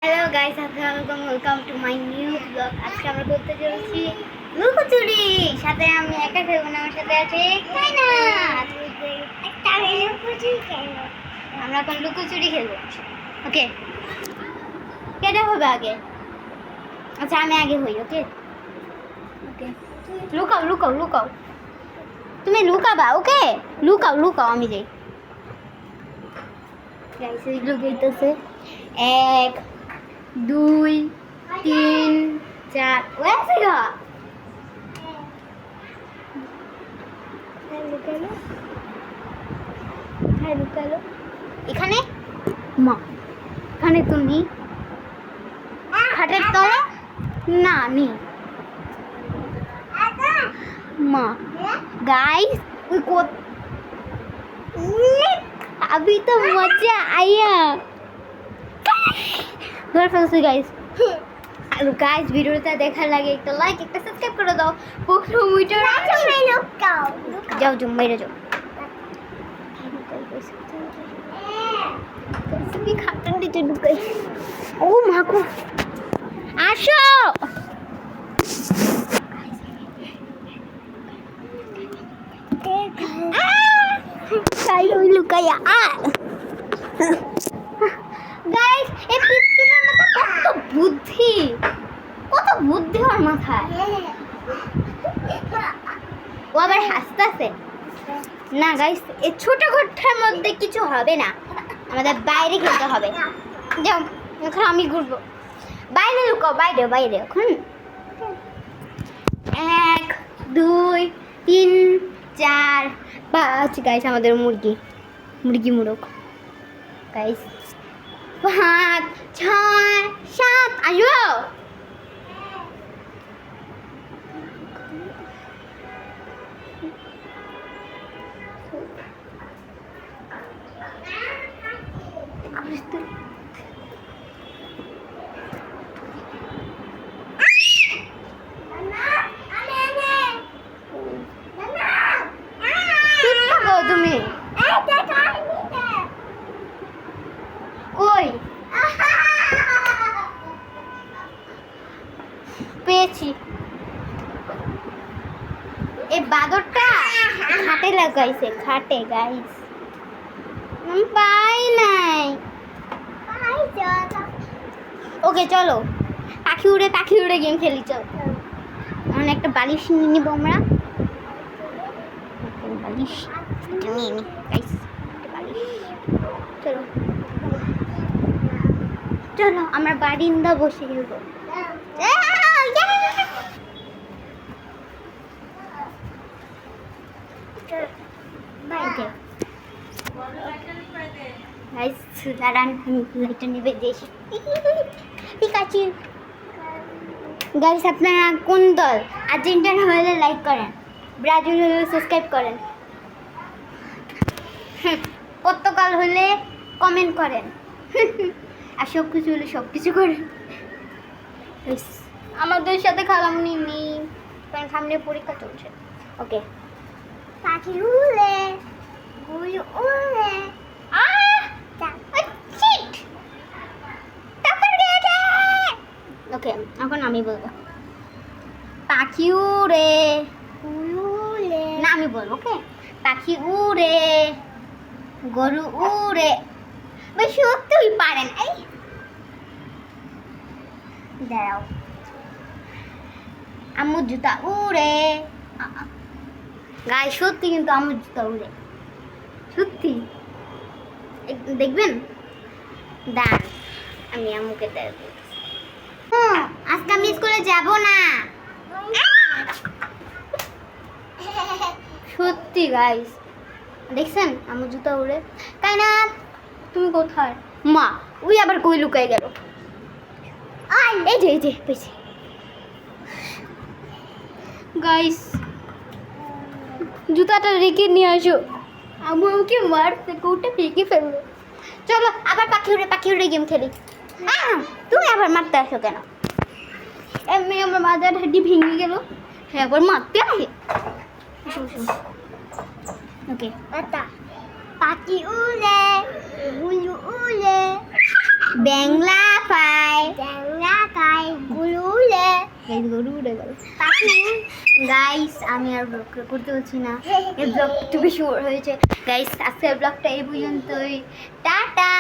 Hello guys, আসসালামু welcome to my new blog. আজকে আমরা করতে চলেছি লুকোচুরি। সাথে আমি একা খেলবো না, আমার সাথে আছে আমরা এখন লুকোচুরি খেলবো। ওকে, কেটে হবে আগে? আচ্ছা, আমি আগে হই। ওকে ওকে, লুকাও লুকাও লুকাও, তুমি লুকাবা। ওকে, লুকাও লুকাও, আমি যাই। গাইস লুকাইতেছে 1 2 3 4 ওয়েছে গা লুকালো, হ্যাঁ লুকালো। এখানে মা, এখানে তুমি খাটের তলা না নি মা। गाइस अभी तो मजा आया। ধরে ফেলছি গাইস। আর গাইস ভিডিওটা দেখার লাগে একটা লাইক একটা সাবস্ক্রাইব করে দাও। পুরো ভিডিও যাও যাও মেরে যাও। তুমি খাটের নিচে ঢুকাই। ও মা গো, আসো। লুকাইয়া গাইস, এই পিচ্চিটার মাথা কত বুদ্ধি, কত বুদ্ধি ওর মাথায়। ও আবার হাসতেছে না গাইস। এই ছোট ঘরটার মধ্যে কিছু হবে না, আমাদের বাইরে খেলতে হবে। যাও, এখন আমি ঘুরবো। বাইরে লুকাও, বাইরে বাইরে। এখন 1 2 3 4 5 গাইস, আমাদের মুরগি মুরগ গাইস। 5 6 7 আসো। তুমি কই পেয়েছি? এই বাদরটা খাটে লাগাইছে, খাটে গাইস। পাই নাই। ওকে চলো, পাখি উড়ে গেম খেলি। চল, এখন একটা বালিশ নিয়ে নিবো আমরা। বালিশ নিয়ে নি গাইস, চলো চলো, আমরা বারিন্দা বসে খেলবো। ঠিক আছে গাইস, আপনারা কোন দল? আর্জেন্টিনা হলে লাইক করেন, ব্রাজিল হলে সাবস্ক্রাইব করেন, পর্তুগাল হলে কমেন্ট করেন, আর সব কিছু হলে সব কিছু করেন। আমাদের সাথে খালামনি নেই, কারণ সামনে পরীক্ষা চলছে। ওকে, পাখি উড়ে উড়ে উড়ে ওকে, এখন আমি বলবো পাখি উড়ে উড়ে, না আমি বলবো। ওকে, পাখি উড়ে গরু উড়ে। ভাই সত্যি পারেন। এই দাঁড়াও, আম্মুর জুতা উড়ে। গায়ে সত্যি, কিন্তু আম্মুর জুতা উড়ে সত্যি। দেখবেন, দাঁড়ান আমি আম্মুকে দেখবো। আজকে আমি স্কুলে যাব না সত্যি গাইস। দেখছেন আমার জুতা উড়ে? তাই না? তুমি কোথায় মা? ওই আবার কই লুকাই গেল? এই যে পেয়েছি গাইস, জুতাটা রেখে নিয়ে আসো। আমি ওকে মারতে কোটা ফেঁকে ফেললো। চলো আবার পাখি উড়ে গেম খেলি। তুমি আবার মারতে আসো কেন? এমনি আমার মাথার হাড্ডি ভেঙে গেল, হ্যাঁ আবার মারতে আসে। ওকে, পাখি উড়ে উড়ে ব্যাংলা পায় গাইস গরু উড়ে গেল। গাইস আমি আর ব্লগ করতে পারছি না, এই ব্লগ একটু বেশি বড় হয়েছে। গাইস আজকের ব্লগটা এই পর্যন্তই, টাটা।